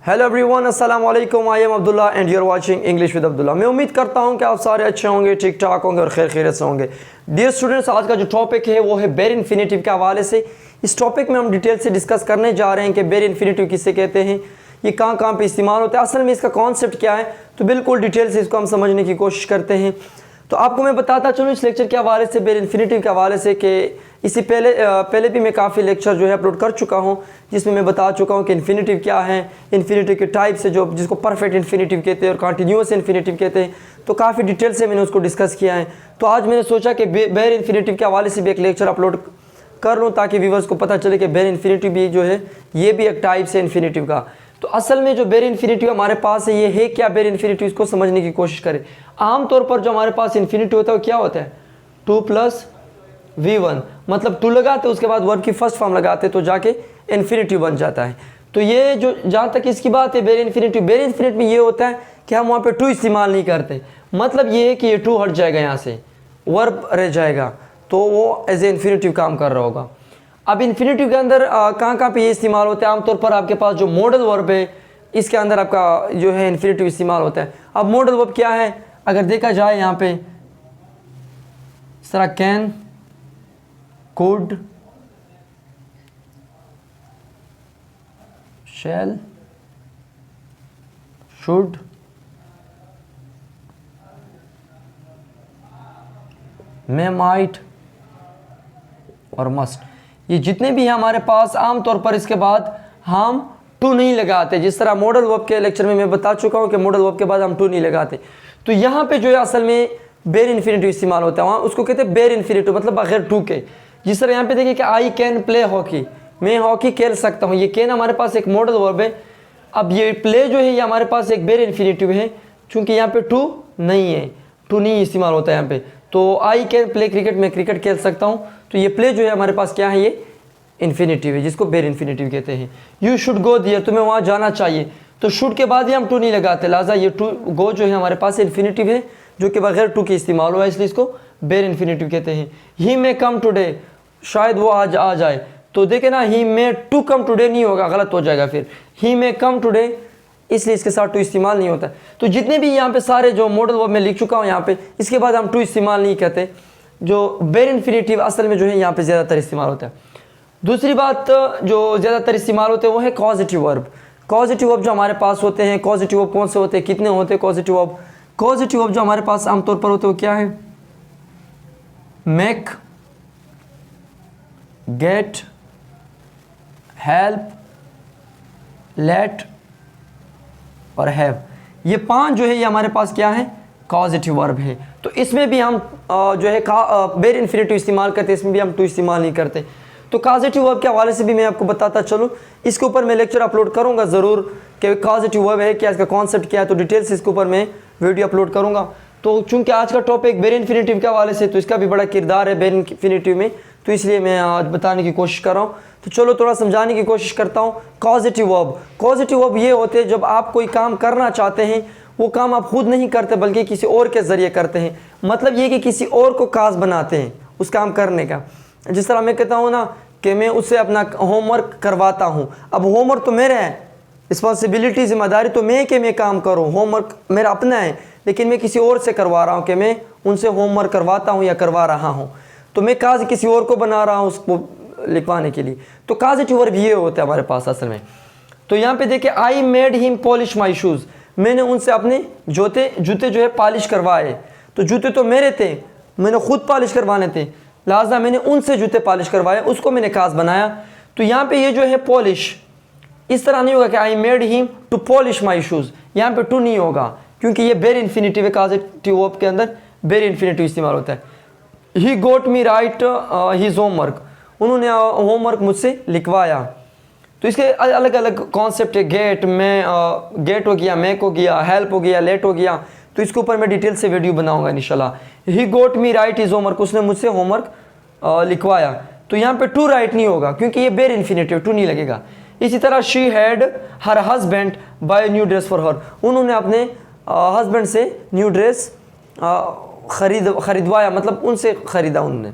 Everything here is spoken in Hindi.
हेलो एवरीवन, अस्सलाम वालेकुम। I am Abdullah and you are watching English with Abdullah. मैं उम्मीद करता हूं कि आप सारे अच्छे होंगे, ठीक ठाक होंगे और खैर खैरियत से होंगे। डियर स्टूडेंट्स, आज का जो टॉपिक है वो है बेर इन्फिनेटिव के हवाले से। इस टॉपिक में हम डिटेल से डिस्कस करने जा रहे हैं कि बेर इन्फिनेटिव किसे कहते हैं, ये कहाँ पे इस्तेमाल होता है, असल में इसका कॉन्सेप्ट क्या है। तो बिल्कुल डिटेल से इसको हम समझने की कोशिश करते हैं। तो आपको मैं बताता चलूँ इस लेक्चर के हवाले से, बेर इन्फिनेटिव के हवाले से, कि इससे पहले भी मैं काफ़ी लेक्चर जो है अपलोड कर चुका हूँ, जिसमें मैं बता चुका हूँ कि इन्फिनेटिव क्या है, इन्फिनेटिव के टाइप्स है, जो जिसको परफेक्ट इन्फिनेटिव कहते हैं और कंटिन्यूअस इन्फिनेटिव कहते हैं। तो काफ़ी डिटेल से मैंने उसको डिस्कस किया है। तो आज मैंने सोचा कि बेर इन्फिनेटिव के हवाले से भी एक लेक्चर अपलोड कर लूँ, ताकि व्यूवर्स को पता चले कि बेर इन्फिनेटिव भी जो है ये भी एक टाइप्स है इन्फिनेटिव का। तो असल में जो बेर इन्फिनेटिव हमारे पास है, ये है क्या बेर इन्फिनेटिव, इसको समझने की कोशिश करें। आमतौर पर जो हमारे पास इन्फिनेटिव होता है वो क्या होता है, 2 + V1, मतलब 2 लगाते उसके बाद वर्ब की फर्स्ट फॉर्म लगाते तो जाके इन्फिनेटिव बन जाता है। तो ये जो जहाँ तक इसकी बात है बेर इन्फिनेटिव में ये होता है कि हम वहाँ पे टू इस्तेमाल नहीं करते। मतलब ये है कि ये टू हट जाएगा, यहाँ से वर्ब रह जाएगा, तो वो एज ए इन्फिनेटिव काम कर रहा होगा। अब इन्फिनेटिव के अंदर कहाँ पे ये इस्तेमाल होता है, आमतौर पर आपके पास जो मॉडल वर्ब है इसके अंदर आपका जो है इन्फिनेटिव इस्तेमाल होता है। अब मॉडल वर्ब क्या है, अगर देखा जाए यहाँ पे इस तरह can, could, shall, should, may, might और मस्ट, ये जितने भी हैं हमारे पास, आमतौर पर इसके बाद हम टू नहीं लगाते। जिस तरह मॉडल वर्ब के लेक्चर में मैं बता चुका हूं कि मॉडल वर्ब के बाद हम टू नहीं लगाते। तो यहाँ पे जो है असल में बेर इन्फिनेटिव इस्तेमाल होता है, वहाँ उसको कहते हैं बेर इन्फिनेटिव, मतलब बगैर टू के। जिस तरह यहाँ पे देखिए कि आई कैन प्ले हॉकी, मैं हॉकी खेल सकता हूँ, ये कैन हमारे पास एक मॉडल वर्ब है। अब ये प्ले जो है ये हमारे पास एक बेर इन्फिनेटिव है, चूँकि यहाँ पे टू नहीं है, टू नहीं इस्तेमाल होता है यहाँ पे। तो आई कैन प्ले क्रिकेट, मैं क्रिकेट खेल सकता हूँ, तो ये प्ले जो है हमारे पास क्या है, ये इन्फिनेटिव है, जिसको बेर इन्फिनेटिव कहते हैं। यू शुड गो दियर, तुम्हें वहाँ जाना चाहिए, तो शुड के बाद ही हम टू नहीं लगाते, लिहाजा ये टू गो जो है हमारे पास इन्फिनेटिव है, जो कि बगैर टू के इस्तेमाल हुआ है, इसलिए इसको बेर इन्फिनेटिव कहते हैं। ही मे कम टुडे, शायद वो आज आ जाए, तो देखे ना, ही मे टू कम टुडे नहीं होगा, गलत हो जाएगा फिर, ही मे कम टुडे, इसलिए इसके साथ टू इस्तेमाल नहीं होता। तो जितने भी यहाँ पे सारे जो मॉडल वर्ब मैं लिख चुका हूँ यहाँ पे, इसके बाद हम टू इस्तेमाल नहीं कहते। जो बेर इन्फिनेटिव असल में जो है यहाँ पे ज़्यादातर इस्तेमाल होता है। दूसरी बात जो ज़्यादातर इस्तेमाल होते हैं वो है कॉजेटिव वर्ब। कॉजेटिव वर्ब जो हमारे पास होते हैं, कॉजेटिव वर्ब कौन से होते हैं, कितने होते हैं कॉजेटिव वर्ब? कॉजेटिव वर्ब जो हमारे पास आमतौर पर होते हैं वो क्या है, मेक, गेट, हेल्प, लेट और हैव, ये 5 जो है ये हमारे पास क्या है, कॉजेटिव वर्ब है। तो इसमें भी हम जो है बेर इन्फिनेटिव इस्तेमाल करते हैं, इसमें भी हम टू इस्तेमाल नहीं करते। तो कॉजेटिव वर्ब के हवाले से भी मैं आपको बताता चलूँ, इसके ऊपर मैं लेक्चर अपलोड करूँगा ज़रूर कि कॉजेटिव वर्ब है क्या, इसका कॉन्सेप्ट क्या है, तो डिटेल्स इसके ऊपर मैं वीडियो अपलोड करूँगा। तो चूँकि आज का टॉपिक बेर इन्फिनेटिव के हवाले से, तो इसका भी बड़ा किरदार है बेर इन्फिनेटिव में, तो इसलिए मैं आज बताने की कोशिश कर रहा हूँ। तो चलो थोड़ा समझाने की कोशिश करता हूँ। पॉजिटिव वर्ब ये होते हैं जब आप कोई काम करना चाहते हैं, वो काम आप खुद नहीं करते बल्कि किसी और के ज़रिए करते हैं। मतलब ये कि किसी और को काज बनाते हैं उस काम करने का। जिस तरह मैं कहता हूँ ना कि मैं उससे अपना होमवर्क करवाता हूँ। अब होमवर्क तो मेरा है, रिस्पॉन्सिबिलिटी, जिम्मेदारी तो मैं काम करूँ, होमवर्क मेरा अपना है, लेकिन मैं किसी और से करवा रहा हूँ कि मैं उनसे होमवर्क करवाता हूँ या करवा रहा हूँ, तो मैं काज किसी और को बना रहा हूँ उसको लिखवाने के लिए। तो कॉजेटिव वर्ब ये होता है हमारे पास असल में। तो यहाँ पे देखिए, आई made him polish my shoes, मैंने उनसे अपने जूते जो है पॉलिश करवाए। तो जूते तो मेरे थे, मैंने खुद पॉलिश करवाने थे, लिहाजा मैंने उनसे जूते पॉलिश करवाए, उसको मैंने काज बनाया। तो यहाँ पे ये जो है पॉलिश, इस तरह नहीं होगा कि I made him to polish my shoes, यहाँ पे टू नहीं होगा, क्योंकि ये बेर इन्फिनेटिव है। कॉजेटिव वर्ब के अंदर बेर इन्फिनेटिव इस्तेमाल होता है। ही गोट मी राइट हिज होमवर्क, उन्होंने होमवर्क मुझसे लिखवाया। तो इसके अलग अलग कॉन्सेप्ट है, गेट में, गेट हो गया, मेक हो गया, हेल्प हो गया, लेट हो गया। तो इसके ऊपर मैं डिटेल से वीडियो बनाऊंगा इंशाल्लाह। ही गोट मी राइट हिज होमवर्क, उसने मुझसे होमवर्क लिखवाया। तो यहाँ पे टू राइट नहीं होगा, क्योंकि ये बेर इन्फिनेटिव, टू नहीं लगेगा। इसी तरह she had her husband buy new dress for her, उन्होंने अपने हस्बैंड से न्यू ड्रेस खरीदवाया, मतलब उनसे ख़रीदा उन्होंने।